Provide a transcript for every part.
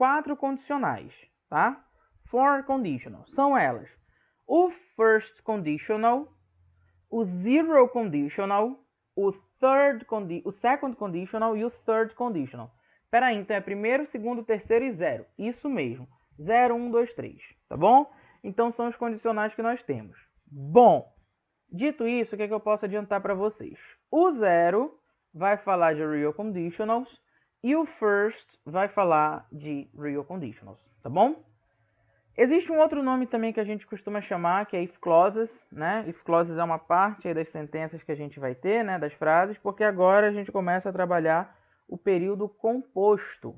4 condicionais, tá? 4 conditionals. São elas: o first conditional, o zero conditional, o second conditional e o third conditional. Espera aí, então é primeiro, segundo, terceiro e zero. Isso mesmo. 0, 1, 2, 3. Tá bom? Então são os condicionais que nós temos. Bom, dito isso, o que eu posso adiantar para vocês? O zero vai falar de real conditionals e o first vai falar de real conditionals. Tá bom? Existe um outro nome também que a gente costuma chamar, que é if clauses, né? If clauses é uma parte aí das sentenças que a gente vai ter, né? Das frases, porque agora a gente começa a trabalhar o período composto,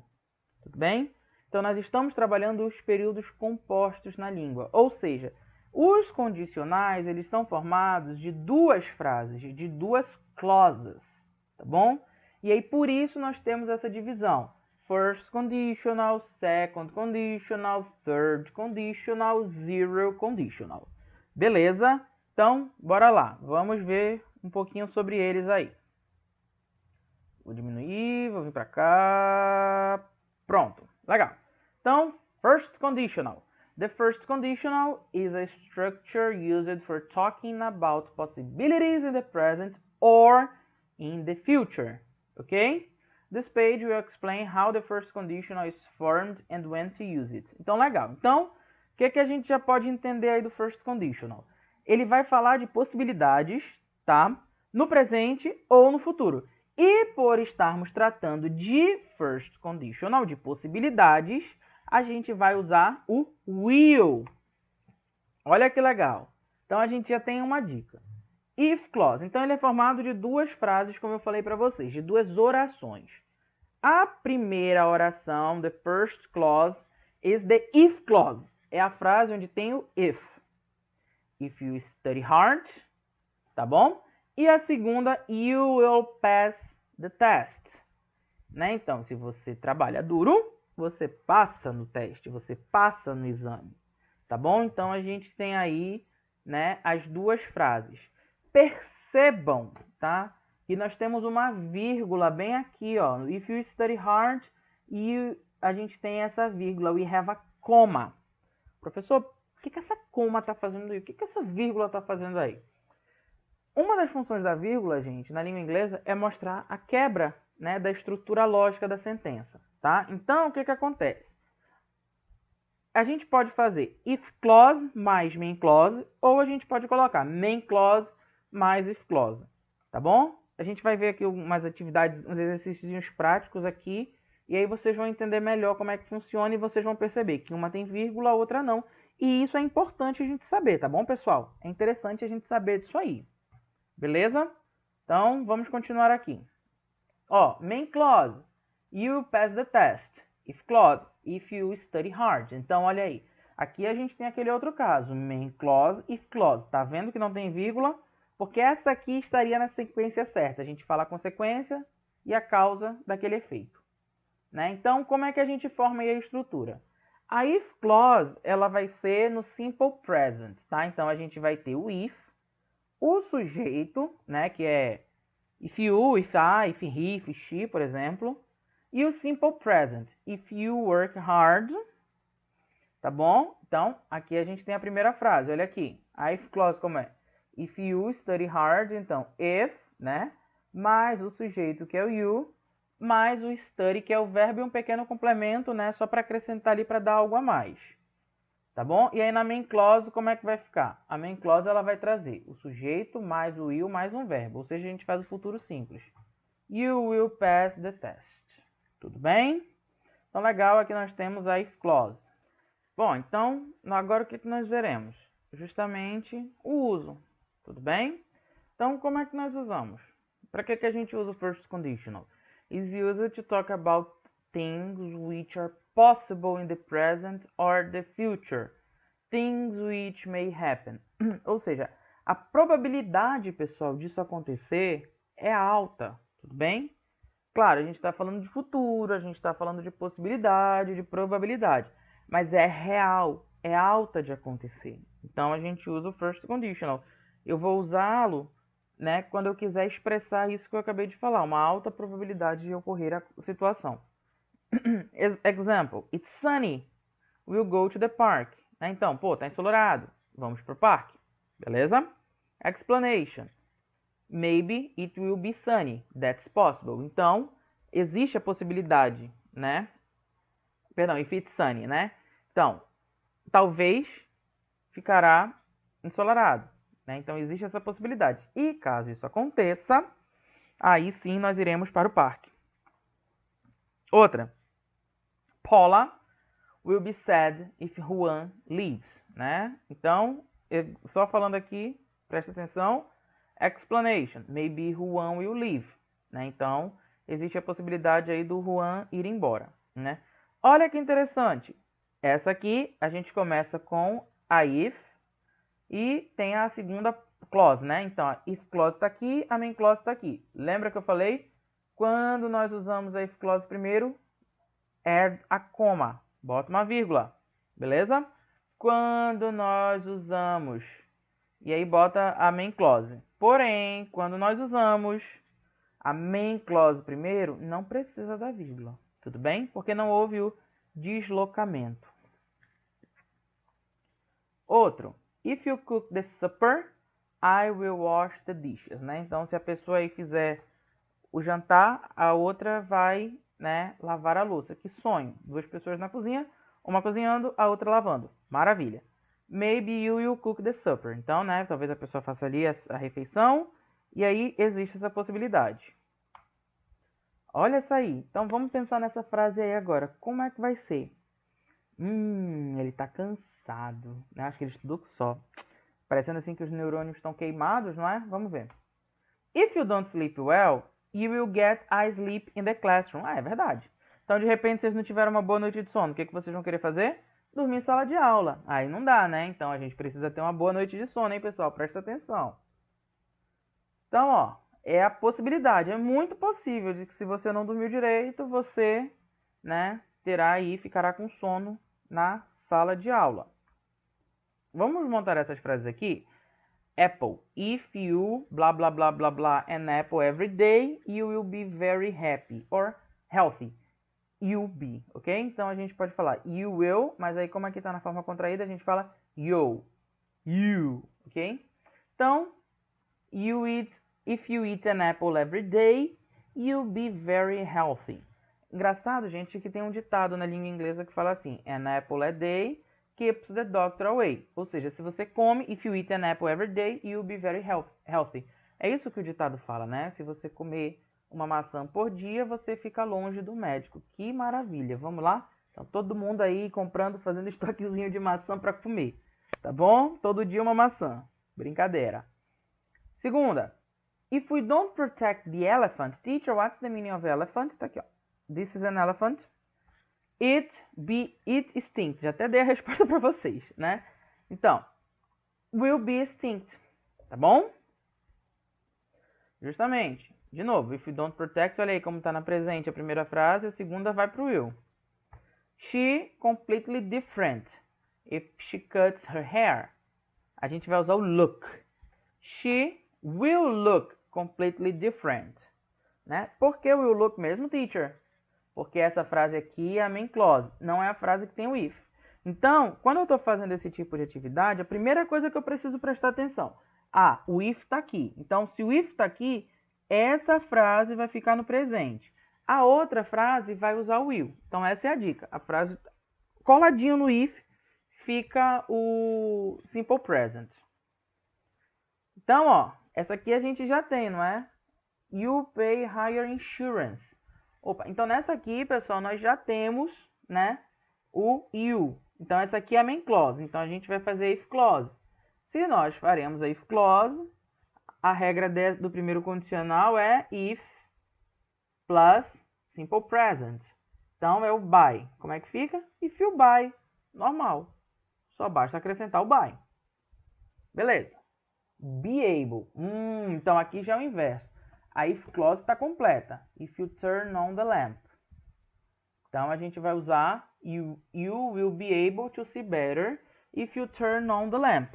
tudo bem? Então, nós estamos trabalhando os períodos compostos na língua, ou seja, os condicionais, eles são formados de duas frases, de duas clauses, tá bom? E aí, por isso, nós temos essa divisão. First conditional, second conditional, third conditional, zero conditional. Beleza? Então, bora lá. Vamos ver um pouquinho sobre eles aí. Vou diminuir, vou vir para cá. Pronto. Legal. Então, first conditional. The first conditional is a structure used for talking about possibilities in the present or in the future. Okay? This page will explain how the first conditional is formed and when to use it. Então, legal. Então, o que a gente já pode entender aí do first conditional? Ele vai falar de possibilidades, tá? No presente ou no futuro. E por estarmos tratando de first conditional, de possibilidades, a gente vai usar o will. Olha que legal. Então, a gente já tem uma dica. If clause. Então, ele é formado de duas frases, como eu falei para vocês, de duas orações. A primeira oração, the first clause, is the if clause. É a frase onde tem o if. If you study hard, tá bom? E a segunda, you will pass the test. Né? Então, se você trabalha duro, você passa no teste, você passa no exame. Tá bom? Então, a gente tem aí, né, as duas frases. Percebam, tá? E nós temos uma vírgula bem aqui, ó. If you study hard, e a gente tem essa vírgula. We have a comma. Professor, o que essa comma está fazendo aí? O que essa vírgula está fazendo aí? Uma das funções da vírgula, gente, na língua inglesa, é mostrar a quebra, né, da estrutura lógica da sentença, tá? Então, o que acontece? A gente pode fazer if clause mais main clause, ou a gente pode colocar main clause mais if clause, tá bom? A gente vai ver aqui umas atividades, uns exercícios práticos aqui, e aí vocês vão entender melhor como é que funciona e vocês vão perceber que uma tem vírgula, a outra não. E isso é importante a gente saber, tá bom, pessoal? É interessante a gente saber disso aí. Beleza? Então, vamos continuar aqui. Ó, main clause, you pass the test. If clause, if you study hard. Então, olha aí. Aqui a gente tem aquele outro caso, main clause, if clause. Tá vendo que não tem vírgula? Porque essa aqui estaria na sequência certa. A gente fala a consequência e a causa daquele efeito. Né? Então, como é que a gente forma aí a estrutura? A if clause, ela vai ser no simple present, tá? Então, a gente vai ter o if, o sujeito, né, que é if you, if I, if he, if she, por exemplo, e o simple present, if you work hard, tá bom? Então, aqui a gente tem a primeira frase, olha aqui, a if clause como é? If you study hard, então, if, né, mais o sujeito que é o you, mais o study, que é o verbo e um pequeno complemento, né, só para acrescentar ali para dar algo a mais. Tá bom? E aí na main clause, como é que vai ficar? A main clause ela vai trazer o sujeito mais o will mais um verbo. Ou seja, a gente faz o futuro simples. You will pass the test. Tudo bem? Então, legal, aqui nós temos a if clause. Bom, então, agora o que nós veremos? Justamente o uso. Tudo bem? Então, como é que nós usamos? Para que a gente usa o first conditional? Is used to talk about things which are possible in the present or the future. Things which may happen. Ou seja, a probabilidade, pessoal, disso acontecer é alta, tudo bem? Claro, a gente está falando de futuro, a gente está falando de possibilidade, de probabilidade, mas é real, é alta de acontecer. Então, a gente usa o first conditional. Eu vou usá-lo, né, quando eu quiser expressar isso que eu acabei de falar, uma alta probabilidade de ocorrer a situação. Example, it's sunny. We'll go to the park. Então, pô, tá ensolarado. Vamos pro parque. Beleza? Explanation. Maybe it will be sunny. That's possible. Então, existe a possibilidade, né? Perdão, if it's sunny, né? Então, talvez ficará ensolarado, né? Então, existe essa possibilidade. E caso isso aconteça, aí sim nós iremos para o parque. Outra. Paula will be sad if Juan leaves, né? Então, só falando aqui, presta atenção. Explanation. Maybe Juan will leave, né? Então, existe a possibilidade aí do Juan ir embora, né? Olha que interessante. Essa aqui, a gente começa com a if e tem a segunda clause, né? Então, a if clause está aqui, a main clause está aqui. Lembra que eu falei? Quando nós usamos a if clause primeiro, add a coma. Bota uma vírgula, beleza? Quando nós usamos, e aí bota a main clause. Porém, quando nós usamos a main clause primeiro, não precisa da vírgula, tudo bem? Porque não houve o deslocamento. Outro, if you cook the supper, I will wash the dishes, né? Então, se a pessoa aí fizer o jantar, a outra vai, né, lavar a louça. Que sonho! Duas pessoas na cozinha, uma cozinhando, a outra lavando. Maravilha. Maybe you will cook the supper. Então, né, talvez a pessoa faça ali a refeição e aí existe essa possibilidade. Olha essa aí. Então, vamos pensar nessa frase aí agora. Como é que vai ser? Ele tá cansado. Acho que ele estudou só. Parecendo assim que os neurônios estão queimados, não é? Vamos ver. If you don't sleep well, you will get a sleep in the classroom. É verdade. Então, de repente, vocês não tiveram uma boa noite de sono. O que vocês vão querer fazer? Dormir em sala de aula. Aí não dá, né? Então, a gente precisa ter uma boa noite de sono, hein, pessoal? Presta atenção. Então, ó, é a possibilidade. É muito possível de que se você não dormiu direito, você, né, terá aí, ficará com sono na sala de aula. Vamos montar essas frases aqui? Apple. If you blah blah blah blah blah an apple every day, you will be very happy or healthy. You'll be, ok? Então a gente pode falar you will, mas aí como aqui tá na forma contraída, a gente fala you, ok? Então, if you eat an apple every day, you'll be very healthy. Engraçado, gente, que tem um ditado na língua inglesa que fala assim, an apple a day keeps the doctor away. Ou seja, se você come, if you eat an apple every day, you'll be very healthy. É isso que o ditado fala, né? Se você comer uma maçã por dia, você fica longe do médico. Que maravilha. Vamos lá? Então, todo mundo aí comprando, fazendo estoquezinho de maçã para comer. Tá bom? Todo dia uma maçã. Brincadeira. Segunda. If we don't protect the elephant, teacher, what's the meaning of elephant? Tá aqui, ó. This is an elephant. It extinct. Já até dei a resposta para vocês, né? Então, will be extinct. Tá bom? Justamente. De novo, if you don't protect, olha aí como está na presente a primeira frase, a segunda vai para o will. She completely different. If she cuts her hair, a gente vai usar o look. She will look completely different. Né? Por que will look mesmo, teacher? Porque essa frase aqui é a main clause, não é a frase que tem o if. Então, quando eu estou fazendo esse tipo de atividade, a primeira coisa que eu preciso prestar atenção. O if está aqui. Então, se o if está aqui, essa frase vai ficar no presente. A outra frase vai usar o will. Então, essa é a dica. A frase coladinho no if fica o simple present. Então, ó, essa aqui a gente já tem, não é? You pay higher insurance. Opa, então nessa aqui, pessoal, nós já temos, né, o you. Então essa aqui é a main clause. Então a gente vai fazer if clause. Se nós faremos a if clause, a regra do primeiro condicional é if plus simple present. Então é o buy. Como é que fica? If you buy. Normal. Só basta acrescentar o buy. Beleza. Be able. Então aqui já é o inverso. A if clause está completa. If you turn on the lamp. Então, a gente vai usar you will be able to see better if you turn on the lamp.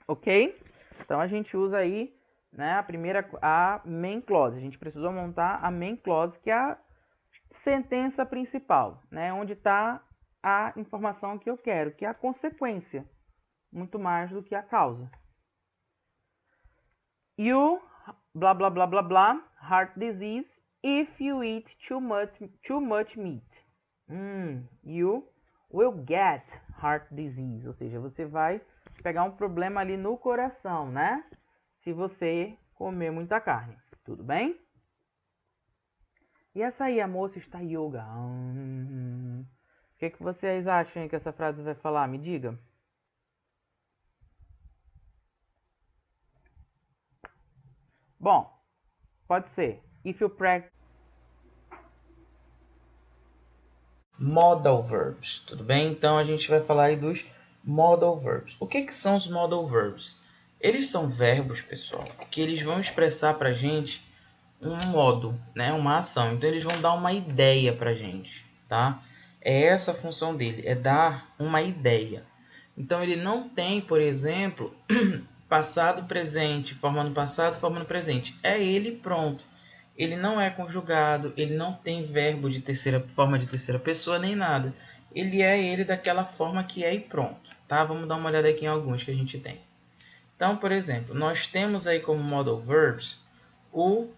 Ok? Então, a gente usa aí, né, a main clause. A gente precisou montar a main clause, que é sentença principal, né? Onde está a informação que eu quero, que é a consequência, muito mais do que a causa. You, blá, blá, blá, blá, blá, heart disease, if you eat too much meat. You will get heart disease, ou seja, você vai pegar um problema ali no coração, né? Se você comer muita carne, tudo bem? E essa aí, a moça está yoga. O que vocês acham que essa frase vai falar? Me diga. Bom, pode ser. If you practice modal verbs, tudo bem? Então a gente vai falar aí dos modal verbs. O que são os modal verbs? Eles são verbos, pessoal, que eles vão expressar pra gente um modo, né? Uma ação. Então eles vão dar uma ideia pra gente, tá? É essa a função dele, é dar uma ideia. Então ele não tem, por exemplo, passado, presente, forma no passado, forma no presente. É ele pronto. Ele não é conjugado, ele não tem verbo de forma de terceira pessoa, nem nada. Ele é ele daquela forma que é e pronto. Tá? Vamos dar uma olhada aqui em alguns que a gente tem. Então, por exemplo, nós temos aí como modal verbs o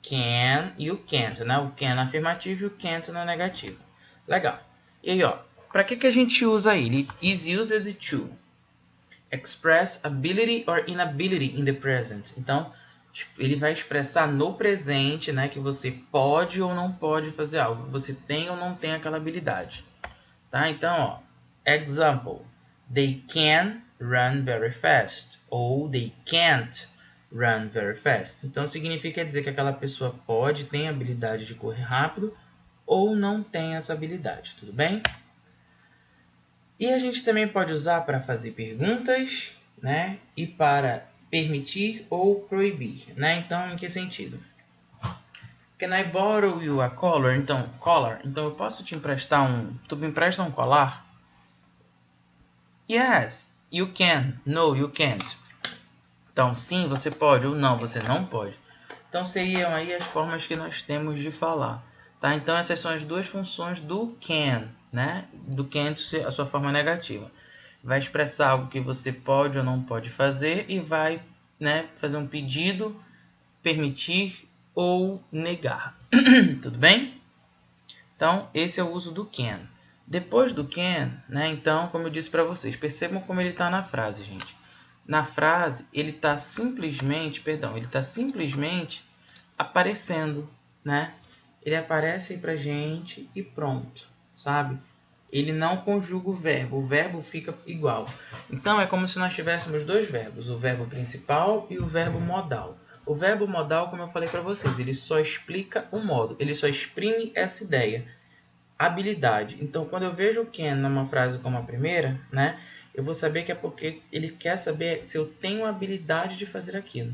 can e o can't, né? O can na afirmativa e o can't na negativa. Legal. E aí, ó, para que a gente usa ele? It is used to express ability or inability in the present. Então, ele vai expressar no presente, né, que você pode ou não pode fazer algo, você tem ou não tem aquela habilidade, tá? Então, ó, example, they can run very fast, ou they can't run very fast. Então, significa dizer que aquela pessoa pode, tem a habilidade de correr rápido, ou não tem essa habilidade, tudo bem? E a gente também pode usar para fazer perguntas, né? E para permitir ou proibir, né? Então, em que sentido? Can I borrow you a collar? Então, collar. Então, eu posso te emprestar Tu me empresta um colar? Yes, you can. No, you can't. Então, sim, você pode ou não, você não pode. Então, seriam aí as formas que nós temos de falar. Tá? Então, essas são as duas funções do can, né? Do can't, a sua forma negativa. Vai expressar algo que você pode ou não pode fazer e vai, né, fazer um pedido, permitir ou negar. Tudo bem? Então, esse é o uso do can. Depois do can, né, então, como eu disse para vocês, percebam como ele está na frase, gente. Na frase, ele está simplesmente aparecendo, né? Ele aparece aí pra gente e pronto, sabe? Ele não conjuga o verbo fica igual. Então é como se nós tivéssemos dois verbos, o verbo principal e o verbo modal. O verbo modal, como eu falei para vocês, ele só explica o modo, ele só exprime essa ideia, habilidade. Então, quando eu vejo o can numa frase como a primeira, né, eu vou saber que é porque ele quer saber se eu tenho a habilidade de fazer aquilo.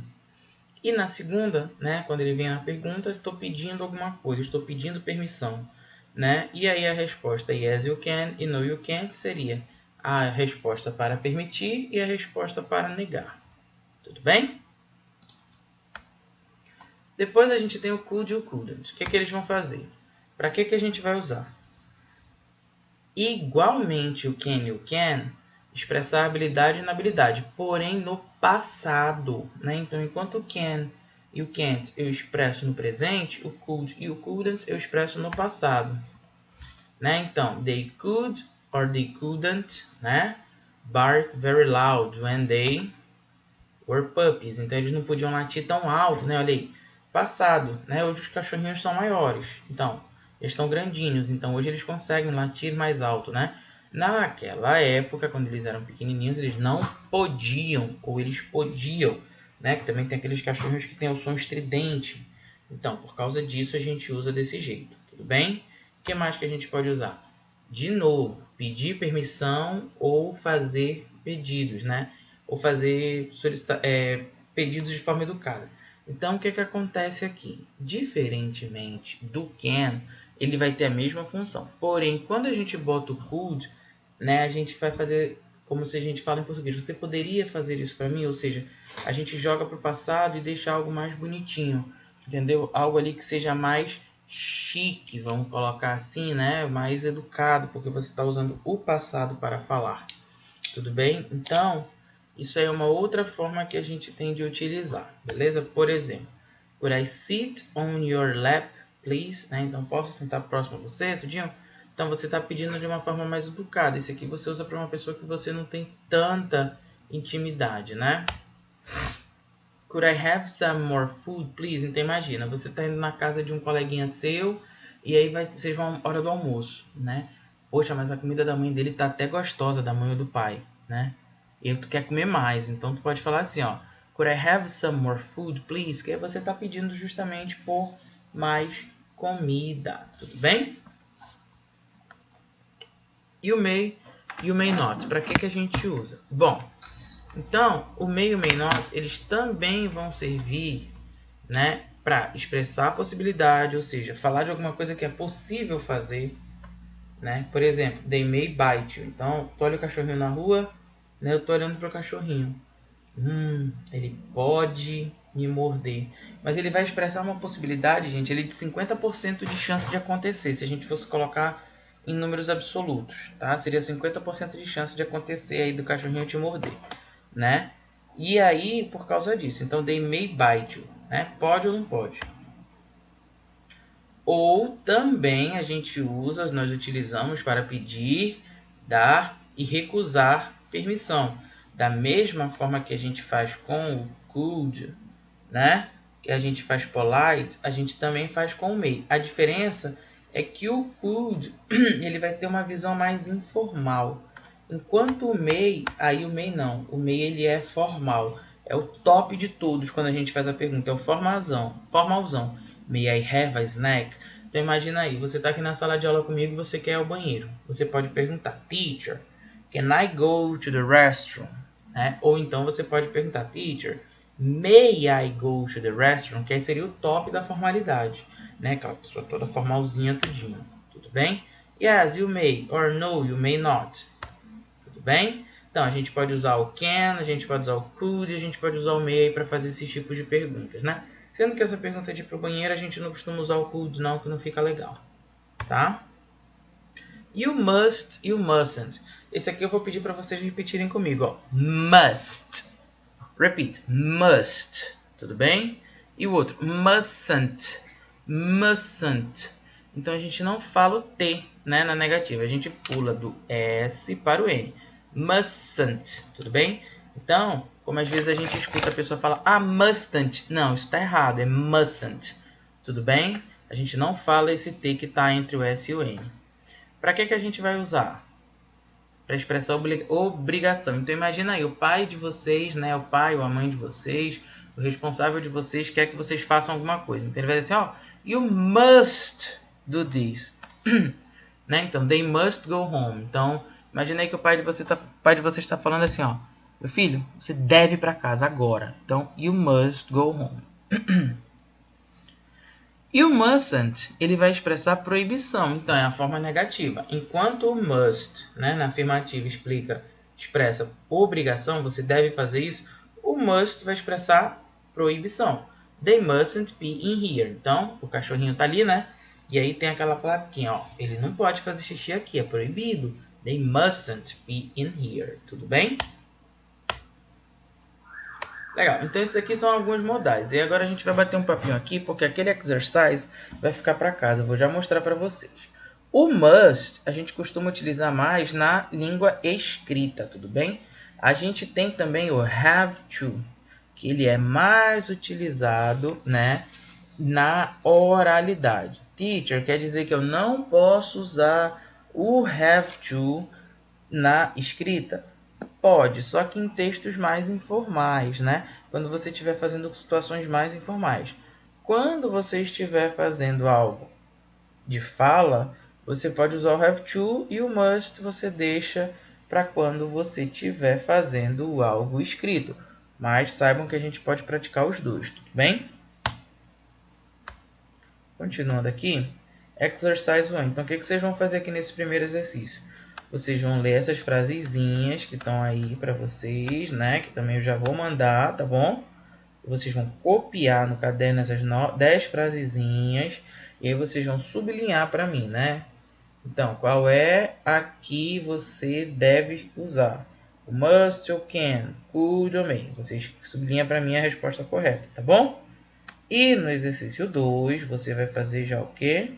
E na segunda, né, quando ele vem na pergunta, estou pedindo alguma coisa, estou pedindo permissão, né? E aí a resposta yes you can e no you can't seria a resposta para permitir e a resposta para negar. Tudo bem? Depois a gente tem o could e o couldn't. O que eles vão fazer? Para que a gente vai usar? Igualmente o can e o can expressar habilidade e inabilidade, porém no passado, né? Então, enquanto o can e o can't eu expresso no presente, o could e o couldn't eu expresso no passado, né? Então, they could or they couldn't, né, bark very loud when they were puppies. Então, eles não podiam latir tão alto, né? Olha aí, passado, né? Hoje os cachorrinhos são maiores, então eles estão grandinhos, então hoje eles conseguem latir mais alto, né? Naquela época, quando eles eram pequenininhos, eles não podiam, ou eles podiam, né? Que também tem aqueles cachorros que tem o som estridente. Então, por causa disso, a gente usa desse jeito, tudo bem? O que mais que a gente pode usar? De novo, pedir permissão ou fazer pedidos, né? Ou fazer pedidos de forma educada. Então, o que acontece aqui? Diferentemente do can, ele vai ter a mesma função. Porém, quando a gente bota o could, né, a gente vai fazer como se a gente fala em português. Você poderia fazer isso para mim? Ou seja, a gente joga para o passado e deixa algo mais bonitinho, entendeu? Algo ali que seja mais chique, vamos colocar assim, né? Mais educado, porque você está usando o passado para falar. Tudo bem? Então, isso aí é uma outra forma que a gente tem de utilizar, beleza? Por exemplo, could I sit on your lap, please? Né? Então, posso sentar próximo a você, tudinho? Então, você está pedindo de uma forma mais educada. Esse aqui você usa para uma pessoa que você não tem tanta intimidade, né? Could I have some more food, please? Então, imagina, você está indo na casa de um coleguinha seu e aí vai seja uma hora do almoço, né? Poxa, mas a comida da mãe dele tá até gostosa, da mãe ou do pai, né? E tu quer comer mais, então tu pode falar assim, ó. Could I have some more food, please? Que aí você tá pedindo justamente por mais comida, tudo bem? E o may not, para que a gente usa? Bom, então, o may e o may not, eles também vão servir, né, para expressar a possibilidade, ou seja, falar de alguma coisa que é possível fazer, né? Por exemplo, they may bite you. Então, tu olha o cachorrinho na rua, né? Eu tô olhando pro cachorrinho. Ele pode me morder. Mas ele vai expressar uma possibilidade, gente, ele de 50% de chance de acontecer, se a gente fosse colocar em números absolutos, tá? Seria 50% de chance de acontecer aí do cachorrinho te morder, né? E aí, por causa disso, então they may bite you, né? Pode ou não pode? Ou também a gente usa, nós utilizamos para pedir, dar e recusar permissão. Da mesma forma que a gente faz com o could, né? Que a gente faz polite, a gente também faz com o may. A diferença é que o could ele vai ter uma visão mais informal. Enquanto o may, aí o may não. O may ele é formal. É o top de todos quando a gente faz a pergunta. É o formalzão. May I have a snack? Então imagina aí, você está aqui na sala de aula comigo, você quer ir ao banheiro. Você pode perguntar, teacher, can I go to the restroom? Né? Ou então você pode perguntar, teacher, may I go to the restroom? Que aí seria o top da formalidade. Né? Aquela pessoa toda formalzinha, tudinho. Tudo bem? Yes, you may. Or no, you may not. Tudo bem? Então, a gente pode usar o can, a gente pode usar o could, a gente pode usar o may para fazer esses tipos de perguntas, né? Sendo que essa pergunta de ir pro banheiro, a gente não costuma usar o could não, que não fica legal, tá? You must e o mustn't. Esse aqui eu vou pedir para vocês repetirem comigo, ó. Must. Repeat. Must. Tudo bem? E o outro, mustn't. Mustn't. Então a gente não fala o T, né, na negativa. A gente pula do S para o N. Mustn't. Tudo bem? Então, como às vezes a gente escuta a pessoa falar, mustn't. Não, isso está errado. É mustn't. Tudo bem? A gente não fala esse T que está entre o S e o N. Para que a gente vai usar? Para expressar obrigação. Então imagina aí, o pai de vocês, né, o pai ou a mãe de vocês, o responsável de vocês quer que vocês façam alguma coisa. Então ele vai dizer assim, ó, you must do this. Né? Então, they must go home. Então, imagina aí que o pai de vocês está falando assim, ó, meu filho, você deve ir para casa agora. Então, you must go home. E o mustn't, ele vai expressar proibição, então é a forma negativa. Enquanto o must, né, na afirmativa expressa obrigação, você deve fazer isso, o must vai expressar proibição. They mustn't be in here. Então, o cachorrinho tá ali, né? E aí tem aquela plaquinha, ó, ele não pode fazer xixi aqui, é proibido. They mustn't be in here. Tudo bem? Legal, então esses aqui são alguns modais. E agora a gente vai bater um papinho aqui, porque aquele exercise vai ficar para casa. Eu vou já mostrar para vocês. O must a gente costuma utilizar mais na língua escrita, tudo bem? A gente tem também o have to, que ele é mais utilizado, né, na oralidade. Teacher quer dizer que eu não posso usar o have to na escrita. Pode, só que em textos mais informais, né? Quando você estiver fazendo situações mais informais. Quando você estiver fazendo algo de fala, você pode usar o have to e o must você deixa para quando você estiver fazendo algo escrito. Mas saibam que a gente pode praticar os dois, tudo bem? Continuando aqui, exercise 1. Então, o que vocês vão fazer aqui nesse primeiro exercício? Vocês vão ler essas frasezinhas que estão aí para vocês, né? Que também eu já vou mandar, tá bom? vocês vão copiar no caderno essas 10 frasezinhas e aí vocês vão sublinhar para mim, né? Então, qual é a que você deve usar? O must ou can, could ou may. Vocês sublinham para mim a resposta correta, tá bom? E no exercício 2, você vai fazer já o quê?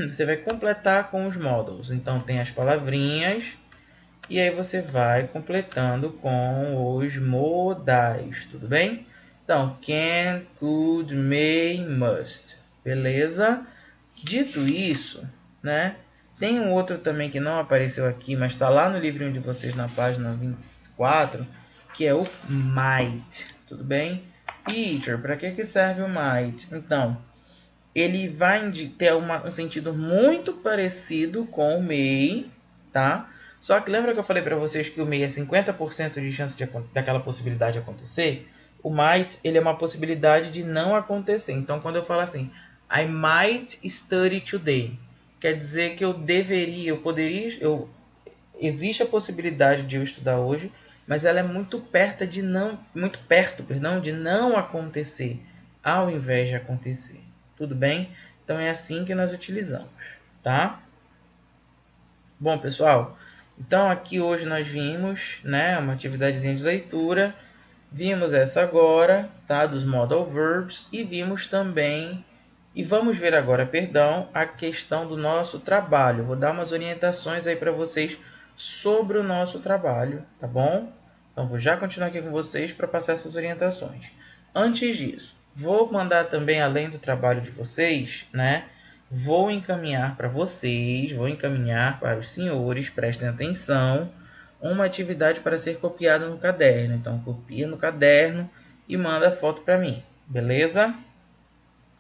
Você vai completar com os modals. Então, tem as palavrinhas e aí você vai completando com os modais, tudo bem? Então, can, could, may, must. Beleza? Dito isso, né? Tem um outro também que não apareceu aqui, mas está lá no livrinho de vocês na página 24, que é o might, tudo bem? Teacher, para que serve o might? Então, ele vai ter um sentido muito parecido com o may, tá? Só que lembra que eu falei para vocês que o may é 50% de chance daquela possibilidade acontecer? O might, ele é uma possibilidade de não acontecer. Então, quando eu falo assim, I might study today, quer dizer que eu deveria, eu poderia, existe a possibilidade de eu estudar hoje, mas ela é muito perto de não acontecer, ao invés de acontecer. Tudo bem? Então é assim que nós utilizamos, tá? Bom, pessoal, então aqui hoje nós vimos, né, uma atividadezinha de leitura, vimos essa agora, tá, dos modal verbs, e vimos também, e vamos ver agora, perdão, a questão do nosso trabalho. Vou dar umas orientações aí para vocês sobre o nosso trabalho, tá bom? Então vou já continuar aqui com vocês para passar essas orientações. Antes disso, vou mandar também, além do trabalho de vocês, né, vou encaminhar para vocês, vou encaminhar para os senhores, prestem atenção, uma atividade para ser copiada no caderno. Então, copia no caderno e manda a foto para mim, beleza?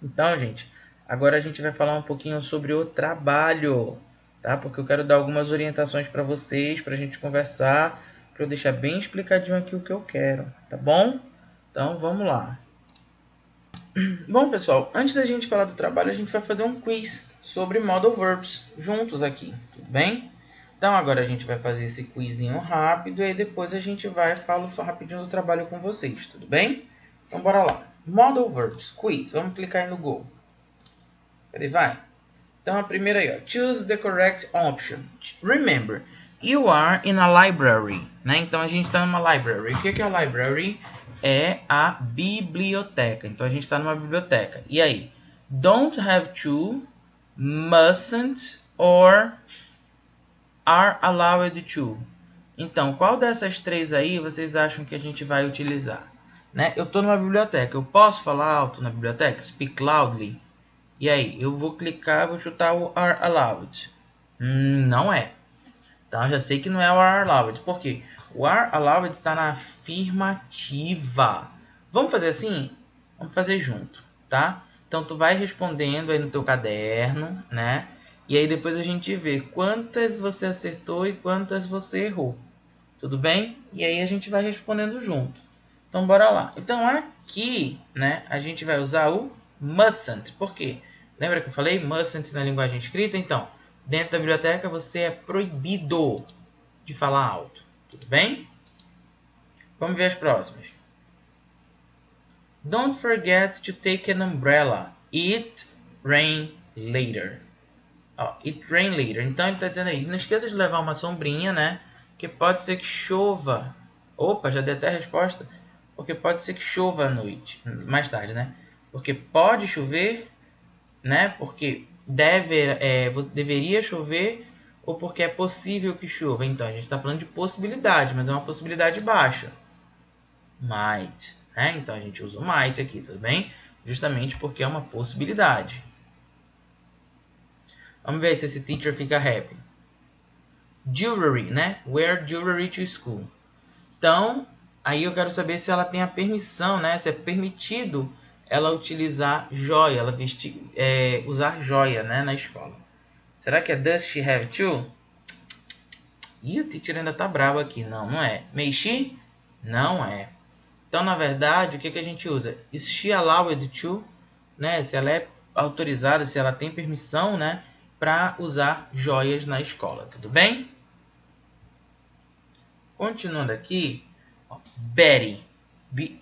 Então, gente, agora a gente vai falar um pouquinho sobre o trabalho, tá? Porque eu quero dar algumas orientações para vocês, para a gente conversar, para eu deixar bem explicadinho aqui o que eu quero, tá bom? Então, vamos lá. Bom, pessoal, antes da gente falar do trabalho, a gente vai fazer um quiz sobre modal verbs juntos aqui, tudo bem? Então, agora a gente vai fazer esse quizinho rápido e depois a gente vai falar só rapidinho do trabalho com vocês, tudo bem? Então, bora lá. Modal verbs, quiz. Vamos clicar aí no Go. Cadê? Vai. Então, a primeira aí, ó. Choose the correct option. Remember, you are in a library, né? Então, a gente está numa library. O que é a library? É a biblioteca. Então, a gente está numa biblioteca. E aí? Don't have to, mustn't, or are allowed to. Então, qual dessas três aí vocês acham que a gente vai utilizar? Né? Eu estou numa biblioteca. Eu posso falar alto na biblioteca? Speak loudly. E aí? Eu vou clicar, vou chutar o are allowed. Não é. Então, já sei que não é o are allowed. Por quê? O are allowed está na afirmativa. Vamos fazer assim? Vamos fazer junto, tá? Então, tu vai respondendo aí no teu caderno, né? E aí depois a gente vê quantas você acertou e quantas você errou. Tudo bem? E aí a gente vai respondendo junto. Então, bora lá. Então, aqui, né, a gente vai usar o mustn't. Por quê? Lembra que eu falei mustn't na linguagem escrita? Então, dentro da biblioteca você é proibido de falar alto. Tudo bem? Vamos ver as próximas. Don't forget to take an umbrella. It rain later. Ó, it rain later. Então ele está dizendo aí, não esqueça de levar uma sombrinha, né? Que pode ser que chova. Opa, já dei até a resposta. Porque pode ser que chova à noite, mais tarde, né? Porque pode chover, né? Porque deveria chover ou porque é possível que chova. Então a gente está falando de possibilidade, mas é uma possibilidade baixa. Might, né? Então a gente usa o might aqui, tudo bem? Justamente porque é uma possibilidade. Vamos ver se esse teacher fica happy. Jewelry, né? Wear jewelry to school. Então, aí eu quero saber se ela tem a permissão, né? Se é permitido ela utilizar joia, ela usar joia, né? Na escola. Será que é does she have to? Ih, o teacher ainda tá bravo aqui. Não, não é. May she? Não é. Então, na verdade, o que a gente usa? Is she allowed to? Né? Se ela é autorizada, se ela tem permissão, né? Para usar joias na escola, tudo bem? Continuando aqui, ó, Betty,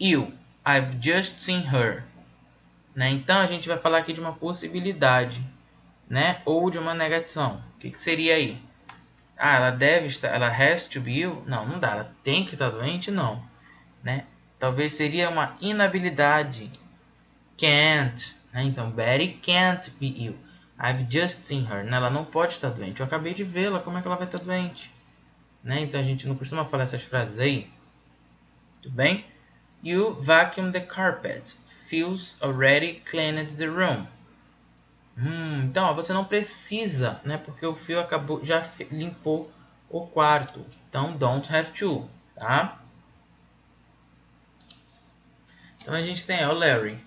you. I've just seen her. Né? Então, a gente vai falar aqui de uma possibilidade, né? Ou de uma negação. O que seria aí? Ah, ela deve estar... Ela has to be ill? Não, não dá. Ela tem que estar doente? Não. Né? Talvez seria uma inabilidade. Can't. Né? Então, Betty can't be ill. I've just seen her. Né? Ela não pode estar doente. Eu acabei de vê-la. Como é que ela vai estar doente? Né? Então, a gente não costuma falar essas frases aí. Tudo bem? You vacuum the carpet. Phil's already cleaned the room. Então, ó, você não precisa, né? Porque o Phil já limpou o quarto. Então, don't have to, tá? Então, a gente tem o Larry.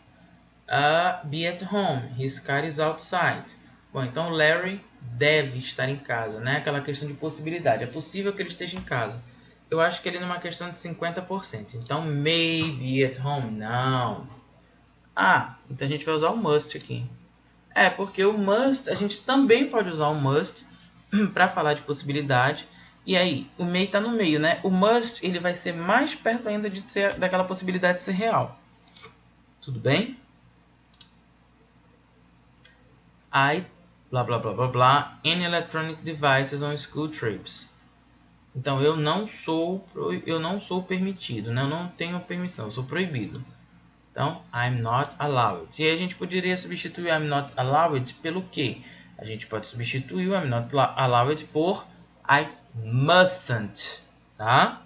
Be at home. His car is outside. Bom, então, Larry deve estar em casa, né? Aquela questão de possibilidade. É possível que ele esteja em casa. Eu acho que ele é numa questão de 50%. Então, may be at home. Não. Então a gente vai usar o must aqui. Porque o must, a gente também pode usar o must para falar de possibilidade. E aí, o may tá no meio, né? O must, ele vai ser mais perto ainda de ser daquela possibilidade de ser real. Tudo bem? I, blá, blá, blá, blá, blá, any electronic devices on school trips. Então, eu não sou permitido, né? Eu não tenho permissão, eu sou proibido. Então, I'm not allowed. E aí a gente poderia substituir I'm not allowed pelo quê? A gente pode substituir o I'm not allowed por I mustn't, tá?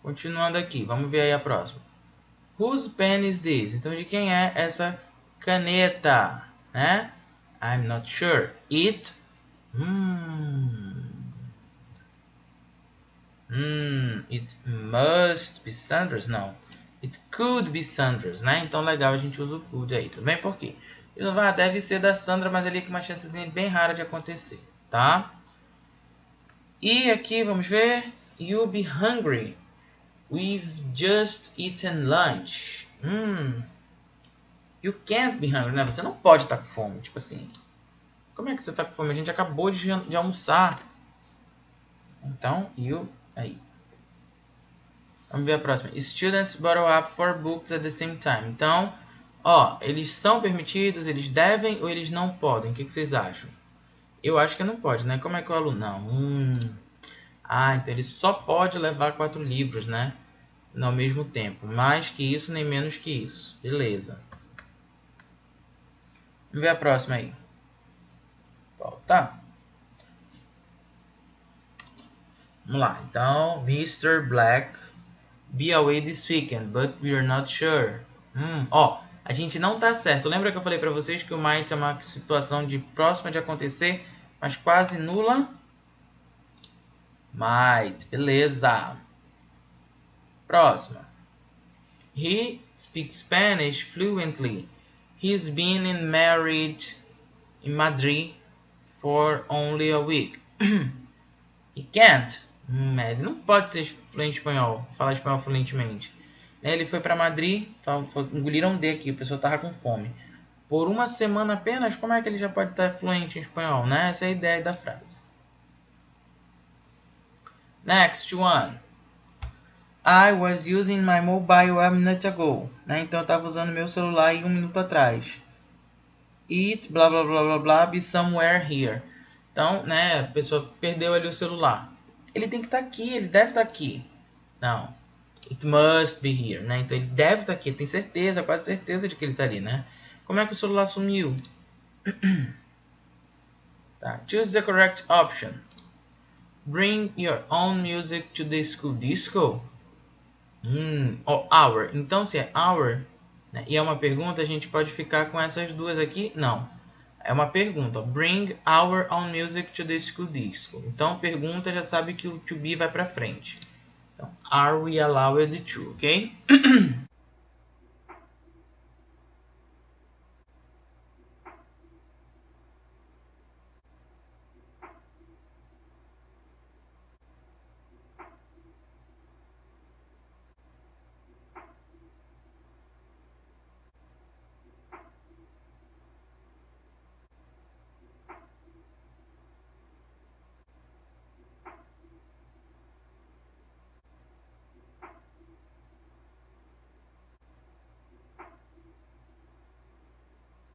Continuando aqui, vamos ver aí a próxima. Whose pen is this? Então, de quem é essa caneta, né? I'm not sure. It must be Sandra's? Não. It could be Sandra's, né? Então, legal, a gente usa o could aí, tudo bem? Por quê? Ele não vai, deve ser da Sandra, mas ali com uma chancezinha bem rara de acontecer, tá? E aqui, vamos ver. You'll be hungry. We've just eaten lunch. You can't be hungry, né? Você não pode estar com fome, tipo assim. Como é que você tá com fome? A gente acabou de almoçar. Então, aí. Vamos ver a próxima. Students borrow up 4 books at the same time. Então, eles são permitidos, eles devem ou eles não podem? O que vocês acham? Eu acho que não pode, né? Como é que o aluno... Não. Então ele só pode levar 4 livros, né? Ao mesmo tempo. Mais que isso, nem menos que isso. Beleza. Vamos ver a próxima aí. Volta. Vamos lá. Então, Mr. Black... be away this weekend, but we are not sure. A gente não tá certo. Lembra que eu falei para vocês que o might é uma situação de próxima de acontecer, mas quase nula? Might, beleza. Próxima. He speaks Spanish fluently. He's been married in Madrid for only a week. He can't. Ele não pode ser fluente espanhol, falar espanhol fluentemente. Ele foi para Madrid, engoliram D aqui, a pessoa tava com fome. Por uma semana apenas, como é que ele já pode estar fluente em espanhol, né? Essa é a ideia da frase. Next one. I was using my mobile a minute ago. Né? Então eu estava usando meu celular aí 1 minuto atrás. It, blá blá blá blá blá, be somewhere here. Então, né, a pessoa perdeu ali o celular. Ele tem que estar aqui, ele deve estar aqui. Não. It must be here, né? Então ele deve estar aqui, tem certeza, quase certeza de que ele está ali, né? Como é que o celular sumiu? Tá. Choose the correct option. Bring your own music to the school. Disco? Hour. Então se é hour, né, e é uma pergunta, a gente pode ficar com essas duas aqui? Não. É uma pergunta. Bring our own music to the school disco. Então, pergunta, já sabe que o to be vai para frente. Então, are we allowed to, ok?